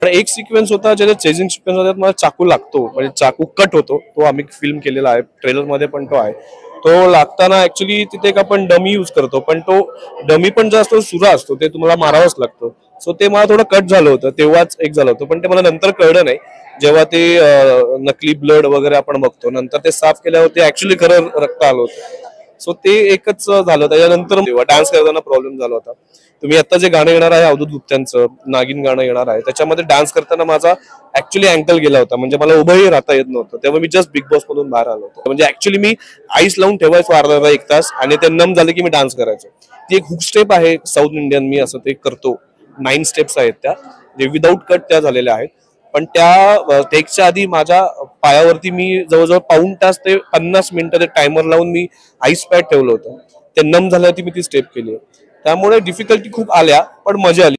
पण एक सिक्वेन्स होता ज्याच्यात चेजिंग सिक्वेन्स होता, मला चाकू लागतो, म्हणजे चाकू कट होतो, तो आम्ही फिल्म केलेला आहे, ट्रेलर मध्ये पण तो आहे. तो लागताना ऍक्च्युली तिथे एक आपण डमी यूज करतो, पण तो डमी पण जो असतो सुरा असतो, ते तुम्हाला मारावंच लागतं. सो ते मला थोडं कट झालं होतं, तेव्हाच एक झालं होतं, पण ते मला नंतर कळलं नाही. जेव्हा ते नकली ब्लड वगैरे आपण बघतो, नंतर ते साफ केल्यावर ते ऍक्च्युली खरं रक्त आलं होतं. सो ते एकच झालं. त्याच्यानंतर डान्स करताना प्रॉब्लेम झाला होता. तुम्ही आता जे गाणं येणार आहे अवधूत गुप्त्यांचं नागिन गाणं येणार आहे, त्याच्यामध्ये डान्स करताना माझा ऍक्च्युली अँकल गेला होता, म्हणजे मला उभंही राहता येत नव्हतं. तेव्हा मी जस्ट बिग बॉस मधून बाहेर आलो होतो. म्हणजे ऍक्च्युली मी आईस लावून ठेवायचो अर्धा एक तास, आणि ते नम झाले की मी डान्स करायचो. ती एक हुक स्टेप आहे साऊथ इंडियन, मी असं ते करतो. 9 स्टेप्स आहेत त्या, जे विदाऊट कट त्या झालेल्या आहेत. पण त्या टेकच्या आधी माझ्या पायावरती मी जवळजवळ पाऊण तास ते 50 मिनिटं ते टायमर लावून मी आईस पॅड ठेवलं होतं. ते नम झाल्यावरती मी ती स्टेप केली. त्यामुळे डिफिकल्टी खूप आल्या, पण मजा आली.